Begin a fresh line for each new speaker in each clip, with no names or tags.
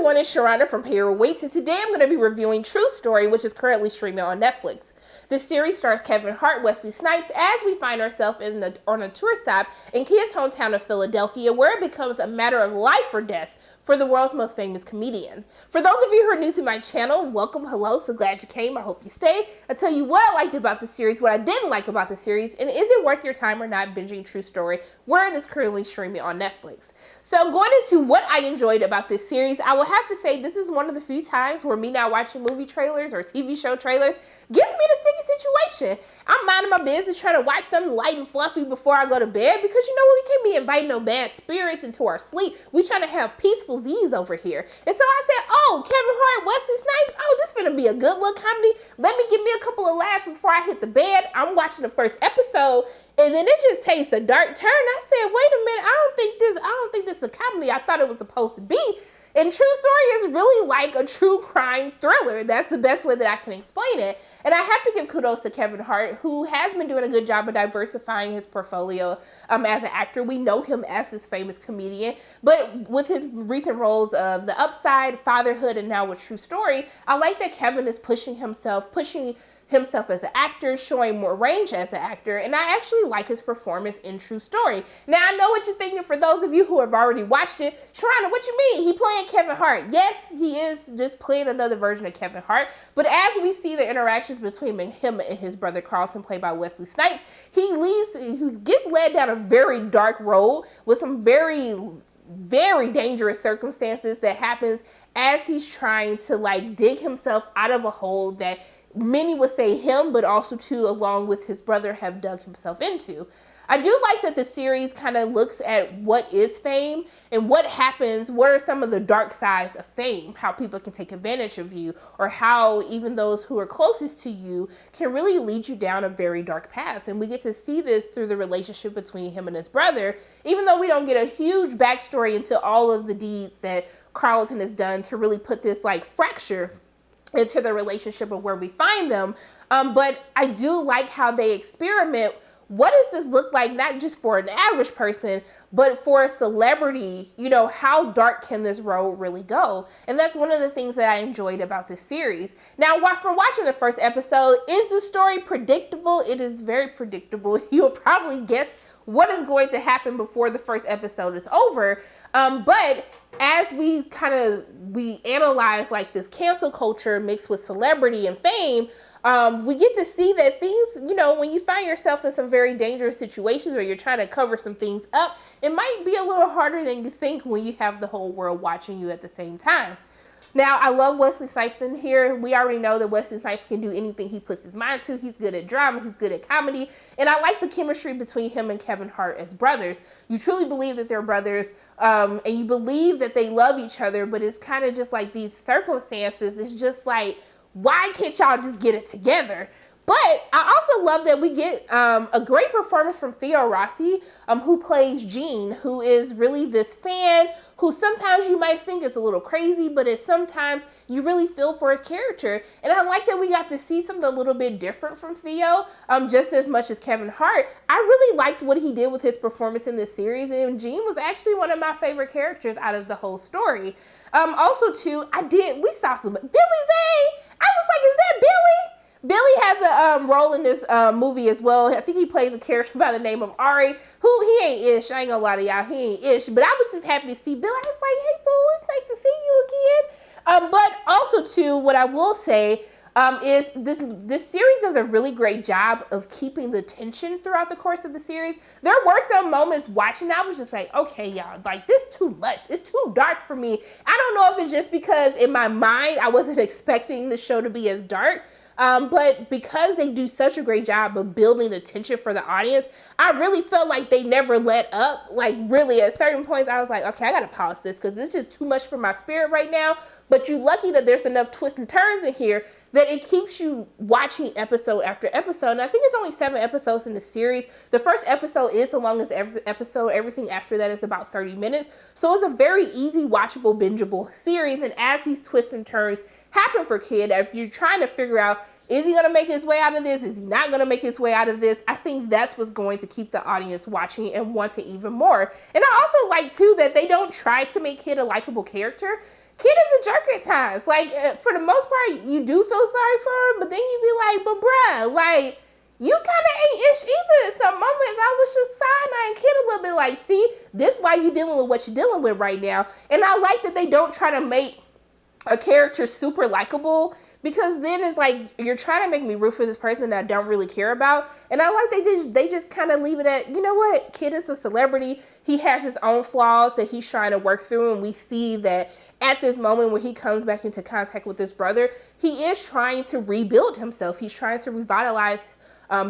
everyone, it's Sharana from Payroll Waits, and today I'm going to be reviewing True Story, which is currently streaming on Netflix. This series stars Kevin Hart, Wesley Snipes, as we find ourselves on a tour stop in Kid's hometown of Philadelphia, where it becomes a matter of life or death for the world's most famous comedian. For those of you who are new to my channel, welcome, hello, so glad you came, I hope you stay. I'll tell you what I liked about the series, what I didn't like about the series, and is it worth your time or not binging True Story, where it is currently streaming on Netflix. So going into what I enjoyed about this series, I will have to say this is one of the few times where me not watching movie trailers or TV show trailers gets me in a sticky situation. I'm minding my business trying to watch something light and fluffy before I go to bed because you know we can't be inviting no bad spirits into our sleep. We trying to have peaceful Z's over here. And so I said, oh, Kevin Hart, Wesley Snipes, oh, this finna be a good little comedy. Let me give me a couple of laughs before I hit the bed. I'm watching the first episode and then it just takes a dark turn. I said, wait a minute, I don't think this is a comedy I thought it was supposed to be. And True Story is really like a true crime thriller. That's the best way that I can explain it. And I have to give kudos to Kevin Hart, who has been doing a good job of diversifying his portfolio as an actor. We know him as this famous comedian, but with his recent roles of The Upside, Fatherhood, and now with True Story, I like that Kevin is pushing himself as an actor, showing more range as an actor, and I actually like his performance in True Story. Now, I know what you're thinking for those of you who have already watched it. Sharana, what you mean? He playing Kevin Hart. Yes, he is just playing another version of Kevin Hart, but as we see the interactions between him and his brother Carlton, played by Wesley Snipes, he gets led down a very dark road with some very dangerous circumstances that happens as he's trying to like dig himself out of a hole that many would say him, but also too, along with his brother, have dug himself into. I do like that the series kind of looks at what is fame and what happens, what are some of the dark sides of fame, how people can take advantage of you, or how even those who are closest to you can really lead you down a very dark path. And we get to see this through the relationship between him and his brother, even though we don't get a huge backstory into all of the deeds that Carlton has done to really put this like fracture into the relationship of where we find them. But I do like how they experiment. What does this look like, not just for an average person, but for a celebrity? You know, how dark can this road really go? And that's one of the things that I enjoyed about this series. Now, from watching the first episode, is the story predictable? It is very predictable. You'll probably guess what is going to happen before the first episode is over. But as we analyze like this cancel culture mixed with celebrity and fame, we get to see that things, you know, when you find yourself in some very dangerous situations where you're trying to cover some things up, it might be a little harder than you think when you have the whole world watching you at the same time. Now, I love Wesley Snipes in here. We already know that Wesley Snipes can do anything he puts his mind to. He's good at drama. He's good at comedy. And I like the chemistry between him and Kevin Hart as brothers. You truly believe that they're brothers, and you believe that they love each other, but it's kind of just like these circumstances. It's just like, why can't y'all just get it together? But I also love that we get a great performance from Theo Rossi, who plays Gene, who is really this fan who sometimes you might think is a little crazy, but sometimes you really feel for his character. And I like that we got to see something a little bit different from Theo, just as much as Kevin Hart. I really liked what he did with his performance in this series, and Gene was actually one of my favorite characters out of the whole story. Also, too, we saw some Billy Zane. I was like, is that Billy? Billy has a role in this movie as well. I think he plays a character by the name of Ari, who he ain't ish. I ain't gonna lie to y'all, he ain't ish. But I was just happy to see Billy. I was like, hey, boo, it's nice to see you again. But also, too, what I will say is this series does a really great job of keeping the tension throughout the course of the series. There were some moments watching, I was just like, okay, y'all, like this too much. It's too dark for me. I don't know if it's just because in my mind, I wasn't expecting the show to be as dark. But because they do such a great job of building the tension for the audience, I really felt like they never let up. Like really at certain points, I was like, okay, I gotta pause this because it's just too much for my spirit right now. But you're lucky that there's enough twists and turns in here that it keeps you watching episode after episode. And I think it's only 7 episodes in the series. The first episode is the longest episode. Everything after that is about 30 minutes. So it's a very easy, watchable, bingeable series. And as these twists and turns happen for Kid, if you're trying to figure out, is he going to make his way out of this? Is he not going to make his way out of this? I think that's what's going to keep the audience watching and wanting even more. And I also like, too, that they don't try to make Kid a likable character. Kid is a jerk at times. Like, for the most part, you do feel sorry for him, but then you be like, but bruh, like, you kind of ain't ish either. In some moments, I was just side-eyeing Kid a little bit like, see, this why you dealing with what you're dealing with right now. And I like that they don't try to make a character super likable, because then it's like you're trying to make me root for this person that I don't really care about. And I like they just kind of leave it at, you know what, Kid is a celebrity. He has his own flaws that he's trying to work through, and we see that at this moment where he comes back into contact with his brother, he is trying to rebuild himself. He's trying to revitalize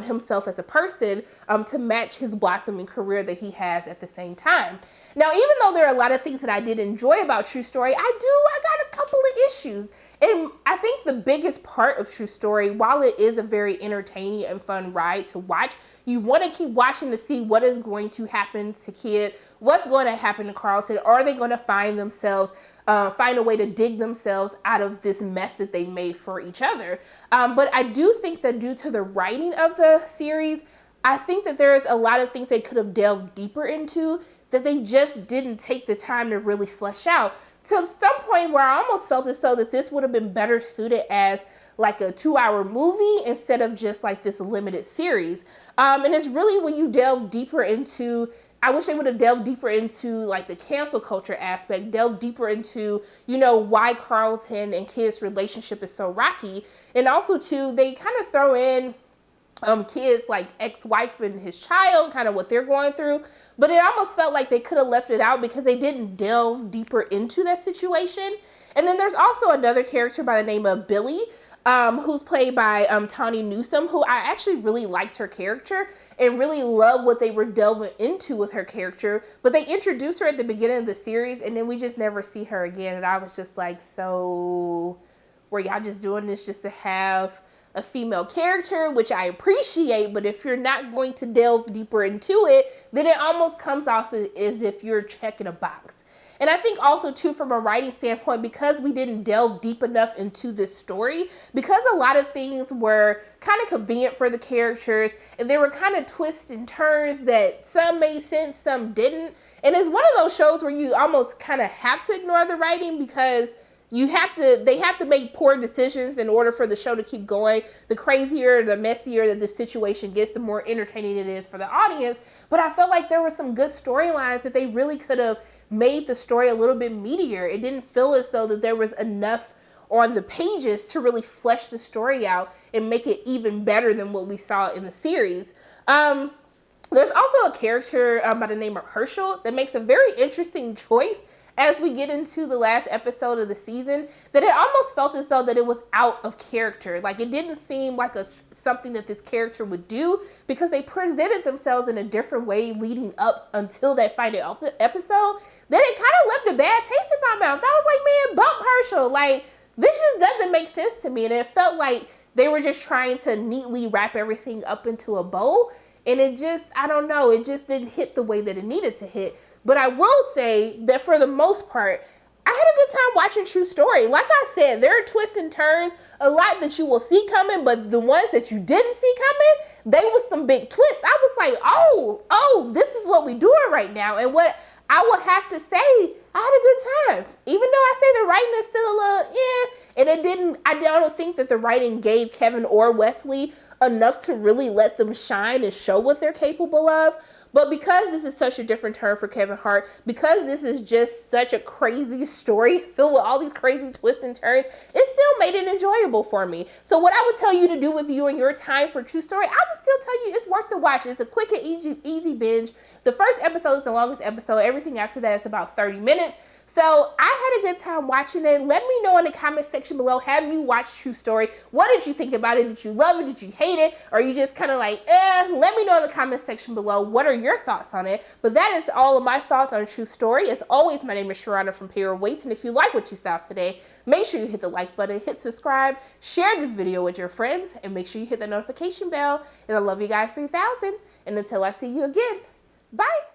himself as a person to match his blossoming career that he has at the same time. Now, even though there are a lot of things that I did enjoy about True Story, I got a couple of issues. And I think the biggest part of True Story, while it is a very entertaining and fun ride to watch, you want to keep watching to see what is going to happen to Kid, what's going to happen to Carlton. Are they going to find a way to dig themselves out of this mess that they made for each other? But I do think that due to the writing of the series, I think that there's a lot of things they could have delved deeper into that they just didn't take the time to really flesh out, to some point where I almost felt as though that this would have been better suited as like a 2-hour movie instead of just like this limited series. And it's really when you delve deeper into, I wish they would have delved deeper into like the cancel culture aspect, delved deeper into, you know, why Carlton and Kid's relationship is so rocky. And also too, they kind of throw in Kid's like ex-wife and his child, kind of what they're going through. But it almost felt like they could have left it out because they didn't delve deeper into that situation. And then there's also another character by the name of Billy, who's played by Tawny Newsome, who I actually really liked her character and really love what they were delving into with her character. But they introduced her at the beginning of the series, and then we just never see her again. And I was just like, so were y'all just doing this just to have a female character, which I appreciate, but if you're not going to delve deeper into it, then it almost comes off as if you're checking a box. And I think also too, from a writing standpoint, because we didn't delve deep enough into this story, because a lot of things were kind of convenient for the characters, and there were kind of twists and turns that some made sense, some didn't. And it's one of those shows where you almost kind of have to ignore the writing, because they have to make poor decisions in order for the show to keep going. The crazier, the messier that the situation gets, the more entertaining it is for the audience. But I felt like there were some good storylines that they really could have made the story a little bit meatier. It didn't feel as though that there was enough on the pages to really flesh the story out and make it even better than what we saw in the series. There's also a character by the name of Herschel that makes a very interesting choice as we get into the last episode of the season, that it almost felt as though that it was out of character. Like, it didn't seem like something that this character would do, because they presented themselves in a different way leading up until that final episode. Then it kind of left a bad taste in my mouth. I was like, man, bump Herschel. Like, this just doesn't make sense to me. And it felt like they were just trying to neatly wrap everything up into a bow. And it just, I don't know, it just didn't hit the way that it needed to hit. But I will say that for the most part, I had a good time watching True Story. Like I said, there are twists and turns, a lot that you will see coming, but the ones that you didn't see coming, they was some big twists. I was like, oh, this is what we're doing right now. And what I will have to say, I had a good time. Even though I say the writing is still a little, and I don't think that the writing gave Kevin or Wesley enough to really let them shine and show what they're capable of. But because this is such a different turn for Kevin Hart, because this is just such a crazy story filled with all these crazy twists and turns, it still made it enjoyable for me. So what I would tell you to do with you and your time for True Story, I would still tell you it's worth the watch. It's a quick and easy binge. The first episode is the longest episode. Everything after that is about 30 minutes. So I had a good time watching it. Let me know in the comment section below, have you watched True Story? What did you think about it? Did you love it? Did you hate it? Or are you just kind of like, Let me know in the comment section below. What are your thoughts on it? But that is all of my thoughts on True Story. As always, my name is Sharana from Payroll Waits. And if you like what you saw today, make sure you hit the like button, hit subscribe, share this video with your friends, and make sure you hit the notification bell. And I love you guys 3000. And until I see you again, bye.